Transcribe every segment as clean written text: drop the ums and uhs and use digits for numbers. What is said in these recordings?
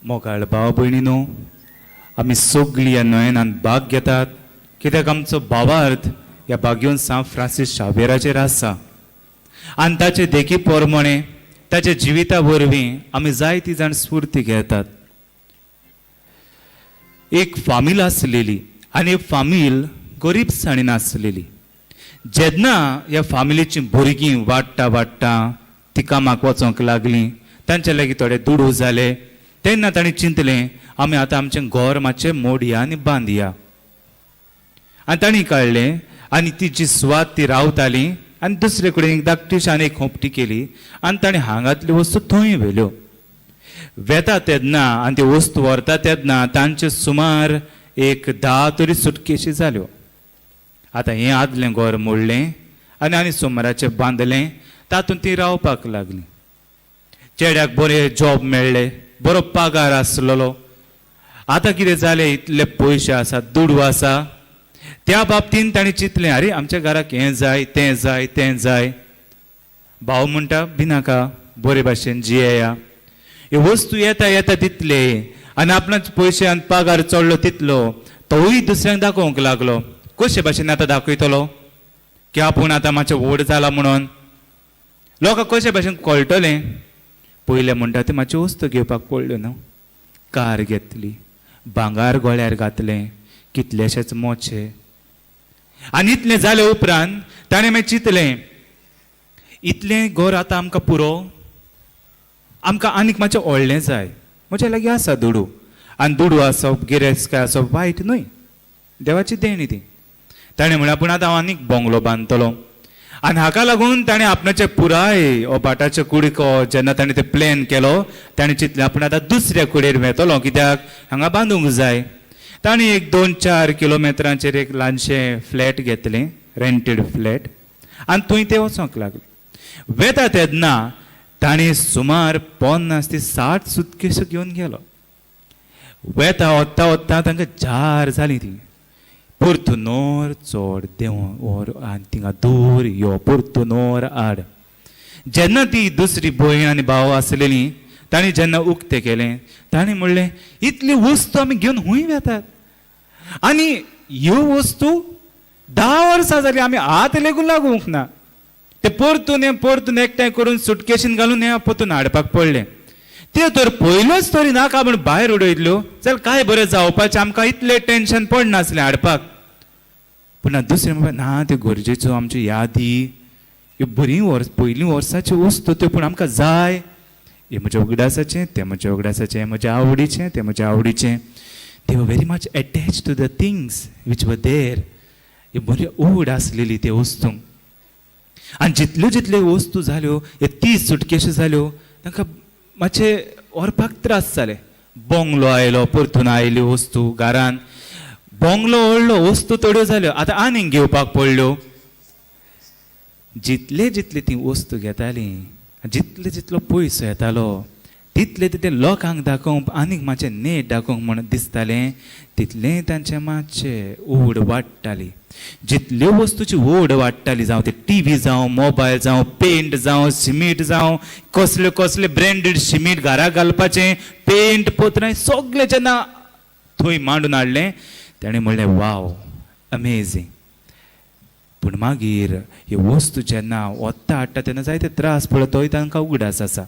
मोगाळ भाव भयणीनो, आमी सगळीं ह्या नयनान भाग घेतात कित्याक आमचो भावार्थ ह्या भाग्योन सांव फ्रांसीस शावेराचेर आसा आनी ताचे देखी पोरमोणे ताच्या जिविता वरवीं आमी जायती जाण स्फूर्ती घेतात. एक फामील आसलेली आनी फामील गरीबसाणीन आसलेली. जेन्ना ह्या फामिलीची भुरगीं वाडटा वाडटा ती कामाक वचोंक लागलीं, तांचे लागीं थोडे दुडू जाले, तेन्ना ताणें चिंतलें आमी आतां आमचें घर मातशें मोडया आनी बांदया. आनी ताणें काडलें आनी तिची सुवात ती रावताली आनी दुसरे कडेन एक धाकटीशी एक खोपटी केली आनी ताणें हांगातल्यो वस्तू थंय व्हेल्यो. वेता तेन्ना आनी त्यो वस्तू व्हरता तेन्ना तांचे सुमार एक 10 तरी सुटकेशी जाल्यो. आतां हें आदलें घर मोडलें आनी सुमाराचें बांदलें, तातूंत ती रावपाक लागली. चेड्याक बरें जॉब मेळ्ळें, बरो पगार आसलेलो. आतां कितें जालें, इतले पयशे आसा, दुडू आसा, त्या बाबतीन ताणें चिंतलें अरे आमच्या घराक हें जाय तें जाय तें जाय. भाव म्हणटा भिनाका, बरे भाशेन जियेया. ह्यो वस्तू येता येता तितले आनी आपणाचे पयशे आनी पगार चडलो तितलो तोय दुसऱ्यांक दाखोवंक लागलो. कशे भाशेन आतां दाखयतलो की आपूण आतां मातशें व्हड जाला म्हणून? लोकांक कशे भाशेन कळटलें? पयलें म्हणटा ते मातश्यो वस्तू घेवपाक पडल्यो न्हू. कार घेतली, भांगार गोळ्यार घातलें, कितलेशेच मोचे. आनी इतलें जाले उपरांत ताणें मागीर चिंतलें इतलें घर आतां आमकां पुरो, आमकां आनीक मातशें व्हडलें जाय. म्हज्या लागीं आसा दुडू, आनी दुडू आसप गिरेस्त आसप वायट न्हय, देवाची देणी ती. ताणें म्हळ्यार पूण आतां हांव आनीक बंगलो बांदतलो. आनी हाका लागून ताणें आपणाचे पुराय ओबाटाचे कुडको जेन्ना ताणें ते प्लॅन केलो, ताणें चिंतलें आपूण आतां दुसऱ्या कुडीर वेतलो कित्याक हांगा बांदूंक जाय. ताणें एक 2-4 किलोमिटरांचेर एक ल्हानशें फ्लॅट घेतलें, रेंटेड फ्लॅट, आनी थंय ते वचोंक लागले. वेता तेन्ना ताणें सुमार 50 ते 60 सुटकेसो घेवन गेलो. वेता वता वता तांकां जार जाली ती. परतूनोर चोड देंवोर आनी थिंगा दूर यो परतूनोर आड. जेन्ना ती दुसरी भयण आनी भाव आसलेली ताणें जेन्ना उक्तें केलें, ताणें म्हणलें इतली वस्तू आमी घेवन हूंय वेतात आनी ह्यो वस्तू 10 वर्सां जालीं आमी हात लेगून लागूंक ना. ते परतून एकठांय करून सुटकेशीन घालून हें परतून हाडपाक पडलें. त्यो तर पयलोच तरी नाका म्हण भायर उडयल्यो जाल्यार काय बरें जावपाचें, आमकां इतलें टेन्शन पडनासलें हाडपाक. पूण दुसरें म्हणपाक ना, त्यो गरजेच्यो आमच्यो यादी, ह्यो बरी पयलीं वर्साच्यो वस्तू त्यो पूण आमकां जाय. हें म्हज्या उगडासाचें, तें म्हज्या उगडासाचें, हें म्हज्या आवडीचें, तें म्हज्या आवडीचें. They are very much attached to the things which are there. ह्यो बऱ्यो ओड आसलेली त्यो वस्तूंक. आनी जितल्यो जितल्यो वस्तू जाल्यो, हे 30 सुटकेशी जाल्यो, तांकां मातशें व्हरपाक त्रास जाले. बंगलो आयलो, परतून आयल्यो वस्तू घरान. बंगलो व्हडलो, वस्तू थोड्यो जाल्यो, आतां आनीक घेवपाक पडल्यो. जितले जितले ती वस्तू घेताली, जितले जितलो पयसो येतालो, तितले तितले लोकांक दाखोवंक आनीक मातशें नेट दाखोवंक म्हणून दिसतालें, तितलें तांचें मातशें ओड वाडटाली. जितल्यो वस्तूची ओड वाडटाली, जावं ते टीव्ही जावं, मोबायल जावं, पेंट जावं, सिमीट जावं, कसले कसले ब्रँडेड सिमीट घराक घालपाचें, पेंट पत्रां सगळें जेन्ना थंय मांडून हाडलें, ताणें म्हणलें वाव अमेझींग. पूण मागीर ह्यो वस्तू जेन्ना वत्ता हाडटा तेन्ना जायते त्रास पळय तांकां उगडास आसा.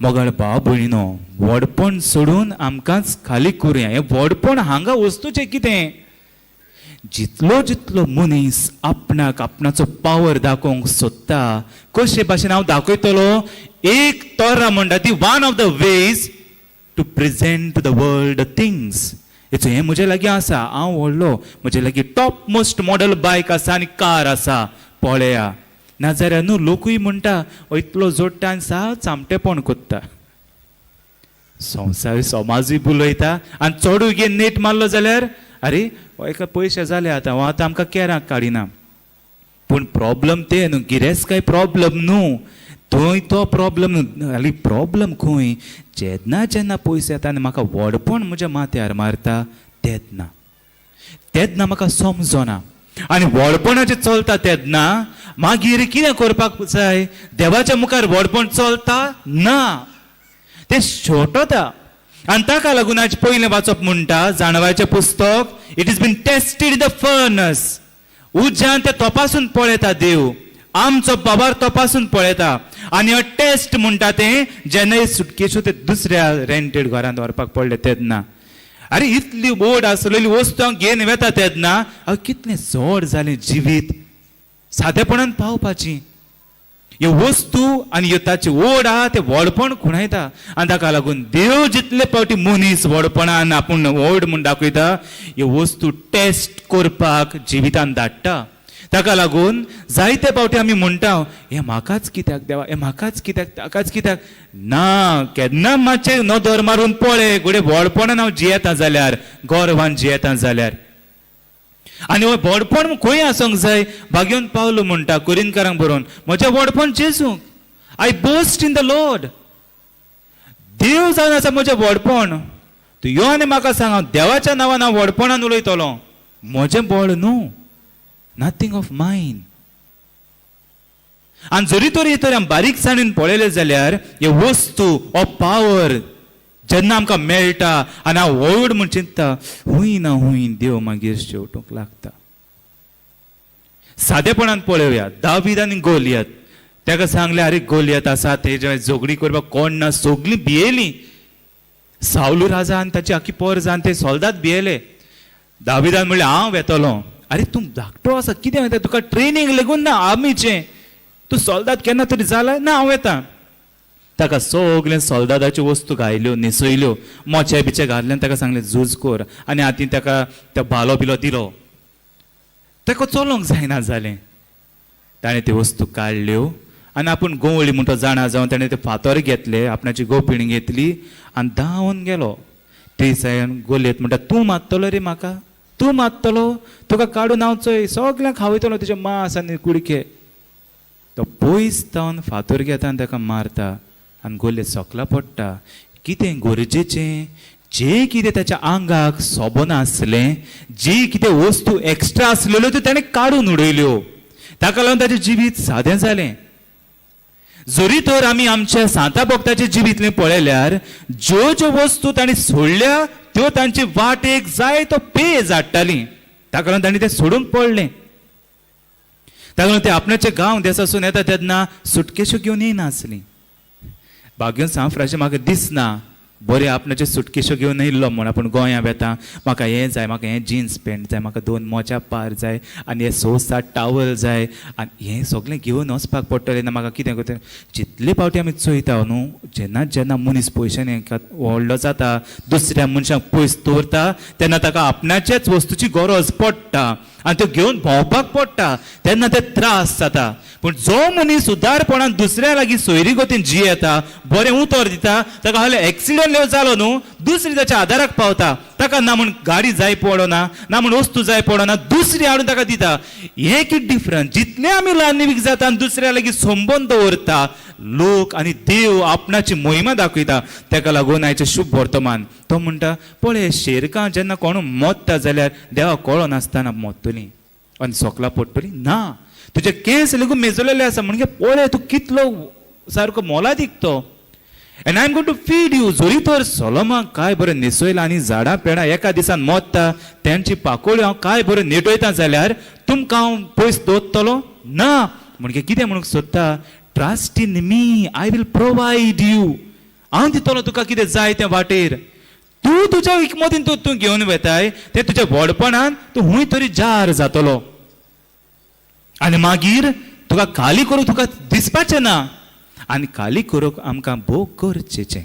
मोगाळ भाव भयणीनो, व्हडपण सोडून आमकांच खाली करुया. हें व्हडपण हांगा वस्तूचें कितें? जितलो जितलो मनीस आपणाक आपणाचो पावर दाखोवंक सोदता, कशे भाशेन हांव दाखयतलो, एक तोरा म्हणटा ती one of the ways to present to the world things. हेचो हें म्हजे लागीं आसा, हांव व्हडलो, म्हजे लागीं टॉप मोस्ट मॉडल बायक आसा आनी कार आसा, पळया. नाजाल्यार न्हू लोकूय म्हणटा इतलो जोडटा आनी साव चामटेपण कोत्ता. संवसार समाजूय बुलयता आनी चोडूय घेवन नेट मारलो जाल्यार अरे एका पयशे जाले आतां हो आतां आमकां केराक काडिना. पूण प्रॉब्लम ते न्हू, गिरेस्त प्रॉब्लम न्हू, थंय तो प्रॉब्लम न्हू. हाली प्रॉब्लम खंय? जेन्ना जेन्ना पयशे येता आनी म्हाका व्हडपण म्हज्या माथ्यार मारता तेन्ना म्हाका समजना. आनी व्हडपणाचें चलता तेन्ना मागीर कितें करपाक जाय? देवाच्या मुखार व्हडपण चलता ना, तें शोटता. आनी ताका लागून आज पयलें वाचप म्हणटा जाणवाचें पुस्तक, it is been tested in the furnace. उज्यान ते तपासून पळयता देव, आमचो बाबार तपासून पळयता. आनी हो टेस्ट म्हणटा तें जेन्ना सुटकेच्यो ते दुसऱ्या रेंटेड घरांत व्हरपाक पडले तेन्ना. अरे इतली ओड आसलेली वस्तू हांव घेवन वेता तेन्ना कितलें जड जालें जिवीत सादेपणान पावपाची. ह्यो वस्तू आनी ह्यो ताची ओड आहा ते व्हडपण खुणायता. आनी ताका लागून देव जितले फावटी मनीस व्हडपणान आपूण ओड म्हूण दाखयता, ह्यो वस्तू टेस्ट करपाक जिवितान धाडटा. ताका लागून जायते फावटी आमी म्हणटा हें म्हाकाच कित्याक देवा, हें म्हाकाच कित्याक, ताकाच कित्याक. ना, केन्ना मातशें नदर मारून पळय घोडे व्हडपणान हांव जियेता जाल्यार, गोरवान जियेता जाल्यार. आनी हो व्हडपण खंय आसूंक जाय. भाग्योन पावलो म्हणटा कोरिंथकारांक बरोवन, म्हजें व्हडपण जेजूक, I boast in the Lord. देव जावन आसा म्हजें व्हडपण. तूं यो आनी म्हाका सांग, हांव देवाच्या नांवान हांव व्हडपणान उलयतलों. म्हजें बळ न्हू, नथींग ऑफ मायन. आनी जरी तर हांव बारीकसाणेन पळयलें जाल्यार हे वस्तू हो पावर जेन्ना आमकां मेळटा आनी हांव व्हड म्हूण चिंतता, हूंय ना हूंय देव मागीर शेवटूंक लागता. सादेपणान पळोवया दावीद आनी गोलियत. ताका सांगलें अरे गोलियत आसा तेजे झगडी करपाक कोण ना, सगळीं भियेलीं. सावलू राजा आनी ताची आख्खी परज आनी ते सोल्दाद भियेले. दाविदान म्हणलें हांव येतलों. अरे तूं धाकटो आसा, कितें वयता, तुका ट्रेनींग लेगून ना आर्मीचें, तूं सोल्दाद केन्ना तरी जाला. ना हांव येता. ताका सगळे सोल्दादाच्यो वस्तू घायल्यो, न्हेसयल्यो, मोचे बिचे घातले आनी ताका सांगलें झूज कर. आनी हातीन ताका तो भालो बिलो दिलो. ताका चलोंक जायना जालें. ताणें त्यो वस्तू काडल्यो आनी आपूण गोवळी म्हणटो जाणा जावन ताणें ते फातर घेतले, आपणाची गोपिणी घेतली आनी धांवन गेलो. थंयसान गोलयत म्हणटा तूं मारतलो रे म्हाका, तूं मारतलो, तुका काडून हांव चोय सगळ्यांक खावयतलो तुजें मांस आनी कुडके. तो पयस जावन फातर घेता आनी ताका मारता आनी गोलयत सोकला पडटा. कितें गरजेचें, जे कितें ताच्या आंगाक सोबना आसलें, जी कितें वस्तू एक्स्ट्रा आसलेल्यो त्यो ताणें काडून उडयल्यो. ताका लागून ताचें जिवीत सादें जालें. जरी तर आमी आमच्या सांता भक्ताचें जिवीतलें पळयल्यार ज्यो ज्यो वस्तू तांणी सोडल्या त्यो तांची वाटेक जाय तो पेय झाडटालीं. ताका लागून तांणी तें सोडूंक पडलें. ताका लागून ते आपणाचे गांव देसासून येता तेन्ना सुटकेश्यो घेवन येनासलीं. भाग्योन सांफ्राचें म्हाका दिसना बरें आपणाच्यो सुटकेश्यो घेवन येयल्लो म्हूण. आपूण गोंयांत येता, म्हाका हें जाय, म्हाका हें जिन्स पॅन्ट जाय, म्हाका 2 मोच्या पार जाय आनी हे 6-7 टावल जाय आनी हें सगळें घेवन वचपाक पडटलें ना, म्हाका कितें करता. जितले फावटी आमी चोयता न्हू, जेन्ना मनीस पयशांनी व्हडलो जाता, दुसऱ्या मनशाक पयस दवरता तेन्ना ताका आपणाच्याच वस्तूची गरज पडटा आनी त्यो घेवन भोंवपाक पडटा, तेन्ना ते त्रास जाता. पूण जो मनीस उदारपणान दुसऱ्या लागीं सोयरी गतीन जियेता, बरें उतर दिता, ताका हाले एक्सिडेंट जालो न्हू, दुसरी ताच्या आदाराक पावता. ताका ना म्हूण गाडी जाय पडना, ना म्हूण वस्तू जाय पडना, दुसरी हाडून ताका दिता. एक डिफरंस, जितले आमी ल्हान निवीक जाता आनी दुसऱ्या लागीं संबंद दवरता, लोक आनी देव आपणाची महिमा दाखयता. ताका लागून आयचें शुभ वर्तमान तो म्हणटा पळय शेरकां जेन्ना कोण मोत्ता जाल्यार देवा कळो नासतना मोत्तली आनी सोकला पडटली. ना, तुजे केस लेगून मेजलेले आसा म्हणजे पळय तूं कितलो सारको मोलादीक तो. And I am going to feed you. जरी तर सोलोमाक काय बरें न्हेसयला आनी झाडां पेडां एका दिसान मोत्ता, तांची पाकोळ्यो हांव काय बरें नेटयता जाल्यार तुमकां हांव पयस दवरतलो ना. म्हणजे कितें म्हणूंक सोदता, trust in me, I will provide you. हांव दितलो तुका कितें जाय तें वाटेर. तूं तुज्या इकमतीन तूं घेवन वेताय तें तुज्या व्हडपणान तूं हूंय तरी जार जातलो आनी मागीर तुका खाली करूंक तुका दिसपाचें ना. आनी खाली करूंक आमकां भोग गरजेचें.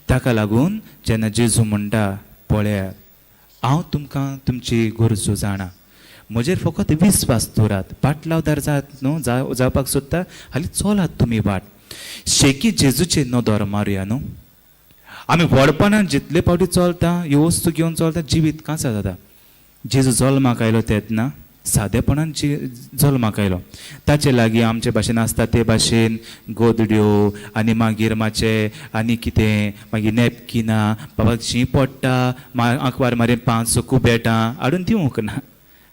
ताका लागून जेन्ना जेजू म्हणटा पळयात हांव तुमकां तुमची गरजो जाणा, म्हजेर फकत विस्वास दवरात, पाटलावदार जात न्हू जावपाक सोदता हाली चलात तुमी वाट. शेकी जेजूचे नदर मारुया न्हू. आमी व्हडपणान जितले फावटी चलता ह्यो वस्तू घेवन चलता जिवीत कांसा जाता. जेजू जल्माक आयलो तेन्ना सादेपणान जल्माक आयलो. ताचे लागीं आमचे भाशेन आसता ते भाशेन गोदड्यो आनी मागीर मातशें आनी कितें मागीर नॅपकिनां, बाबा शीं पडटा, आंकवार मारीन 5 कुबेटां हाडून दिवंक ना.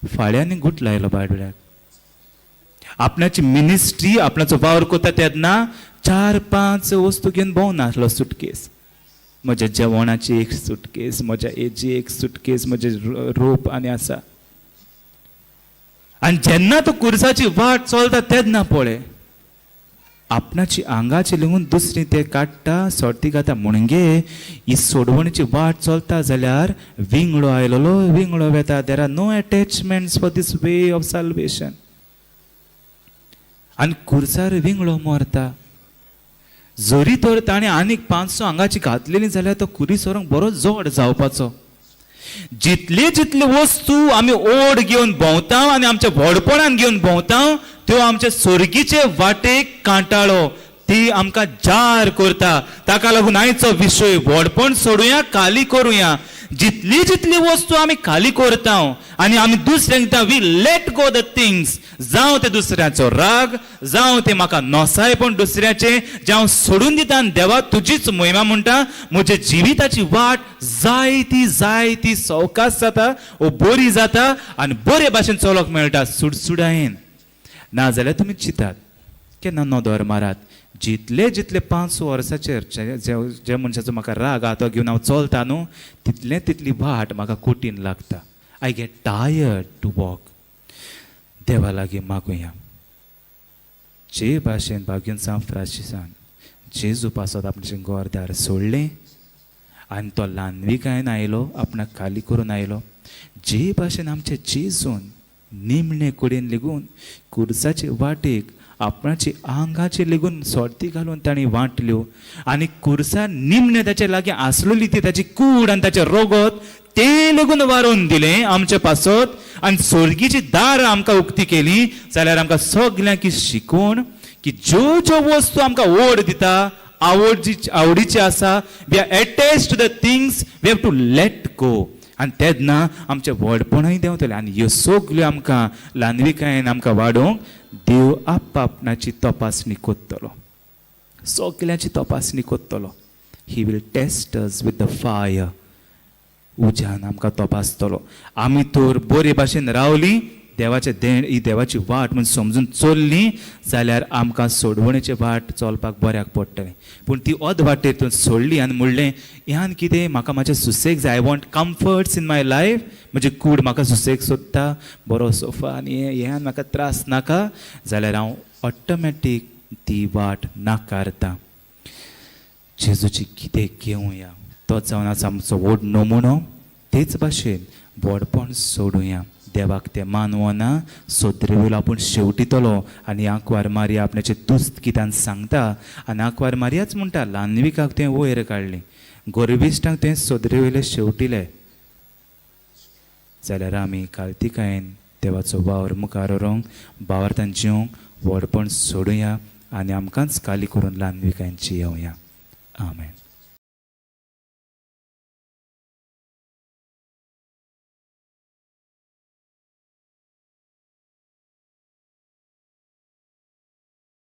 फाळ्यांनी गुट लायलो बायबलाक. आपणाची मिनिस्ट्री आपणाचो वावर करता तेन्ना 4-5 वस्तू घेवन भोंवनासलो सुटकेस. म्हज्या जेवणाची एक सुटकेस, म्हज्या एजी एक सुटकेस, म्हजे रूप आनी आसा. आनी जेन्ना तूं कुर्साची वाट चलता तेन्ना पळय आपणाची आंगाची लिहून दुसरी ते काडटा सोडती घाता. म्हणगे ही सोडवणीची वाट चलता जाल्यार विंगडो आयलो विंगडो वेता. There are no attachments for this way of salvation. आनी कुर्सार विंगडो मरता. जरी तर ताणें आनीक 500 आंगाची घातलेली जाल्यार तो कुरी सोरोंक बरो जोड जावपाचो. जितले जितले वस्तू आमी ओड घेवन भोंवता आनी आमच्या व्हडपणान घेवन भोंवता त्यो आमच्या सोर्गीचे वाटेक कांटाळो ती आमकां जार करता. ताका लागून आयचो विशय व्हडपण सोडुया, खाली करुया. जितली जितली वस्तू आमी खाली करता आनी आमी दुसऱ्यांक दिता, we let go the things. जावं ते दुसऱ्याचो राग, जावं ते म्हाका नोसायपण दुसऱ्याचे, जे हांव सोडून दिता आनी देवा तुजीच महिमा म्हणटा. म्हज्या जिविताची वाट जायती सवकास जाता, ओ बरी जाता आनी बरे भाशेन चलोंक मेळटा सुडसुडायेन. नाजाल्यार तुमी चिंतात केन्ना नदर मारात. जितले जितले 500 वर्साचेर जे मनशाचो म्हाका राग आहा तो घेवन हांव चलता न्हू, तितली वाट म्हाका कठीण लागता. I get tired to walk. देवा लागीं मागुया. जे भाशेन भाग्यून सांग फ्रांसिसान जेजू पासत आपणें गोरदार सोडलें आनी तो ल्हानविकायेन आयलो, आपणाक खाली करून आयलो. जे भाशेन आमचे जेजून निमणे कडेन लेगून कुर्साचे वाटेक आपणाची आंगाचे लेगून सोडती घालून ताणी वांटल्यो आनी कुर्सार निमणे ताचे लागीं आसलेली ती ताची कूड आनी ताचें रोगत ते लेगून वारोवन दिलें आमचे पासत. आनी सोर्गीची दार आमकां उक्ती केली जाल्यार आमकां सगल्यांक शिकून की ज्यो ज्यो वस्तू आमकां ओड दिता, आवडीची आसा, we are attach to the things, we have to let go. आनी तेन्ना आमचें व्हडपणूय देंवतलें आनी ह्यो सगल्यो आमकां ल्हानविकायेन आमकां वाडोवंक देव आपणाची तपासणी कोत्तलो. सगल्याची तपासणी कोत्तलो. He will test us with the fire. उज्यान आमकां तपासतलो. आमी तर बरे भाशेन रावली, देवाचे ही देवाची वाट म्हूण समजून चलली जाल्यार आमकां सोडवणेचे वाट चलपाक बऱ्याक पडटलें. पूण ती अद वाटेर सोडली आनी म्हणलें ह्यान कितें म्हाका म्हाजें सुसेग जाय. I want comforts in my life. म्हजी कूड म्हाका सुसेग सोदता, बरो सोफा आनी ह्यान म्हाका त्रास नाका जाल्यार हांव ऑटोमॅटीक ती वाट नाकारता. जेजूची कितें घेवया तो जावन आसा आमचो व्हड नमुनो. तेच भाशेन व्हडपण सोडुया. देवाक ते मानवना सोद्रेवेलो आपूण शेवटितलो आनी आंकवार मारिया आपणाचे तुस्त कितान सांगता आनी आंकवार मारियाच म्हणटा ल्हानविकाक तें वयर काडलें, गोरविश्टांक तें सोद्रेवेले शेवटिले. जाल्यार आमी काल्तिकायेन देवाचो वावर मुखार व्हरूंक, वावरतान जिवंक, व्हडपण सोडुया आनी आमकांच खाली करून ल्हानविकायेन जियोवया. आमेन.